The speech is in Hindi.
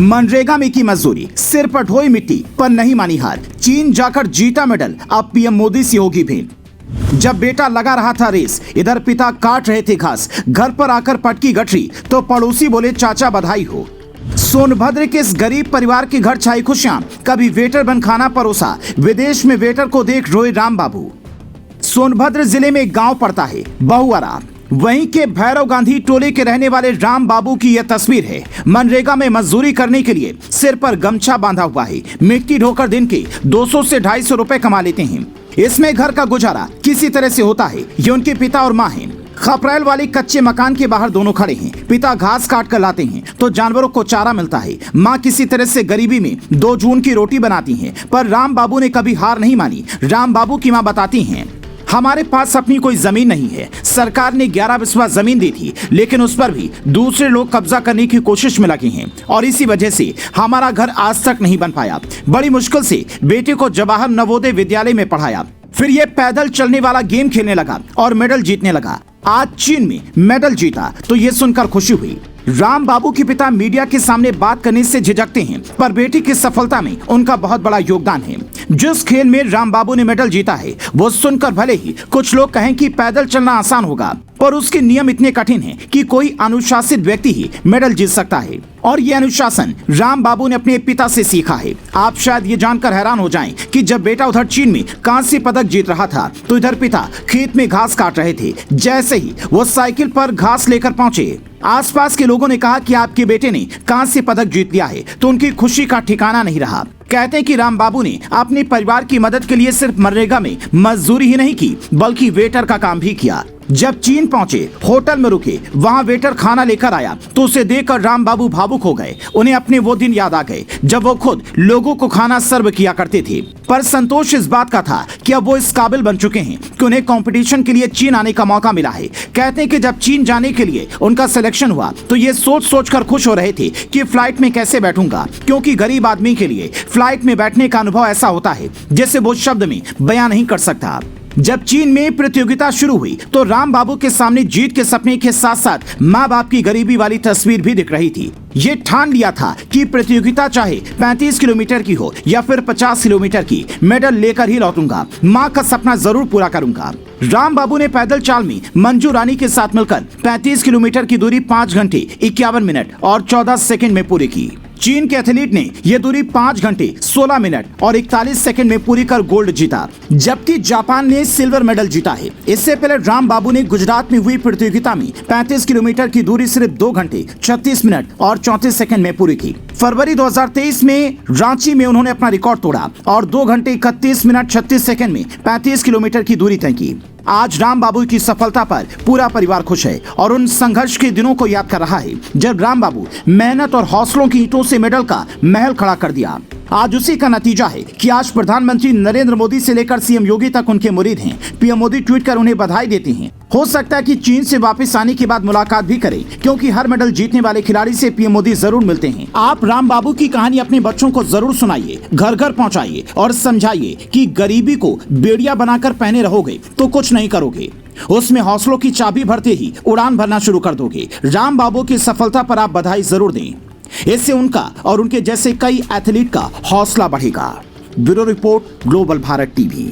मनरेगा में की मजदूरी, सिर पर ढोई मिट्टी पर नहीं मानी हार। चीन जाकर जीता मेडल, अब पीएम मोदी से होगी भेंट। जब बेटा लगा रहा था रेस, इधर पिता काट रहे थे घास। घर पर आकर पटकी गठरी तो पड़ोसी बोले चाचा बधाई हो। सोनभद्र के इस गरीब परिवार के घर छाई खुशियां, कभी वेटर बन खाना परोसा, विदेश में वेटर को देख रोए राम बाबू। सोनभद्र जिले में एक गांव पड़ता है बहुआरा, वहीं के भैरव गांधी टोले के रहने वाले राम बाबू की यह तस्वीर है। मनरेगा में मजदूरी करने के लिए सिर पर गमछा बांधा हुआ है। मिट्टी ढोकर दिन के 200 से 250 रुपए कमा लेते हैं। इसमें घर का गुजारा किसी तरह से होता है। ये उनके पिता और माँ हैं। खपरेल वाली कच्चे मकान के बाहर दोनों खड़े हैं। पिता घास काट कर लाते हैं तो जानवरों को चारा मिलता है। माँ किसी तरह से गरीबी में 2 जून की रोटी बनाती हैं। पर राम बाबू ने कभी हार नहीं मानी। राम बाबू की माँ बताती हैं, हमारे पास अपनी कोई जमीन नहीं है। सरकार ने 11 बिस्वा जमीन दी थी, लेकिन उस पर भी दूसरे लोग कब्जा करने की कोशिश में लगे हैं और इसी वजह से हमारा घर आज तक नहीं बन पाया। बड़ी मुश्किल से बेटे को जवाहर नवोदय विद्यालय में पढ़ाया। फिर ये पैदल चलने वाला गेम खेलने लगा और मेडल जीतने लगा। आज चीन में मेडल जीता तो ये सुनकर खुशी हुई। राम बाबू के पिता मीडिया के सामने बात करने से झिझकते हैं, पर बेटी की सफलता में उनका बहुत बड़ा योगदान है। जिस खेल में राम बाबू ने मेडल जीता है, वो सुनकर भले ही कुछ लोग कहें कि पैदल चलना आसान होगा, पर उसके नियम इतने कठिन हैं कि कोई अनुशासित व्यक्ति ही मेडल जीत सकता है। और ये अनुशासन राम बाबू ने अपने पिता से सीखा है। आप शायद ये जानकर हैरान हो जाएं कि जब बेटा उधर चीन में कांस्य पदक जीत रहा था, तो इधर पिता खेत में घास काट रहे थे। जैसे ही वो साइकिल पर घास लेकर पहुंचे, आसपास के लोगों ने कहा कि आपके बेटे ने कांस्य पदक जीत लिया है, तो उनकी खुशी का ठिकाना नहीं रहा। कहते हैं कि राम बाबू ने अपने परिवार की मदद के लिए सिर्फ मनरेगा में मजदूरी ही नहीं की, बल्कि वेटर का काम भी किया। जब चीन पहुंचे, होटल में रुके, वहां वेटर खाना लेकर आया तो उसे देखकर राम बाबू भावुक हो गए। उन्हें अपने वो दिन याद आ गए जब वो खुद लोगों को खाना सर्व किया करते थे। पर संतोष इस बात का था कि अब वो इस काबिल बन चुके हैं कि उन्हें कंपटीशन के लिए चीन आने का मौका मिला है। कहते हैं कि जब चीन जाने के लिए उनका सिलेक्शन हुआ तो ये सोच कर खुश हो रहे थे कि फ्लाइट में कैसे बैठूंगा, क्योंकि गरीब आदमी के लिए फ्लाइट में बैठने का अनुभव ऐसा होता है जिसे वो शब्द में बयां नहीं कर सकता। जब चीन में प्रतियोगिता शुरू हुई तो राम बाबू के सामने जीत के सपने के साथ साथ माँ बाप की गरीबी वाली तस्वीर भी दिख रही थी। ये ठान लिया था कि प्रतियोगिता चाहे 35 किलोमीटर की हो या फिर 50 किलोमीटर की, मेडल लेकर ही लौटूंगा। माँ का सपना जरूर पूरा करूंगा। राम बाबू ने पैदल चाल में मंजू रानी के साथ मिलकर 35 किलोमीटर की दूरी 5 घंटे 51 मिनट और 14 सेकंड में पूरी की। चीन के एथलीट ने यह दूरी 5 घंटे 16 मिनट और 41 सेकंड में पूरी कर गोल्ड जीता, जबकि जापान ने सिल्वर मेडल जीता है। इससे पहले राम बाबू ने गुजरात में हुई प्रतियोगिता में 35 किलोमीटर की दूरी सिर्फ 2 घंटे 36 मिनट और 34 सेकंड में पूरी की। फरवरी 2023 में रांची में उन्होंने अपना रिकॉर्ड तोड़ा और 2 घंटे 31 मिनट 36 सेकंड में 35 किलोमीटर की दूरी तय की। आज राम बाबू की सफलता पर पूरा परिवार खुश है और उन संघर्ष के दिनों को याद कर रहा है जब राम बाबू मेहनत और हौसलों की ईंटों से मेडल का महल खड़ा कर दिया। आज उसी का नतीजा है कि आज प्रधानमंत्री नरेंद्र मोदी से लेकर सीएम योगी तक उनके मुरीद हैं। पीएम मोदी ट्वीट कर उन्हें बधाई देते हैं। हो सकता है कि चीन से वापस आने के बाद मुलाकात भी करें, क्योंकि हर मेडल जीतने वाले खिलाड़ी से पीएम मोदी जरूर मिलते हैं। आप राम बाबू की कहानी अपने बच्चों को जरूर सुनाइए, घर घर पहुंचाइए और समझाइए कि गरीबी को बेड़िया बनाकर पहने रहोगे तो कुछ नहीं करोगे, उसमें हौसलों की चाबी भरते ही उड़ान भरना शुरू कर दोगे। राम बाबू की सफलता पर आप बधाई जरूर दें। इससे उनका और उनके जैसे कई एथलीट का हौसला बढ़ेगा। Bureau report, global Bharat TV.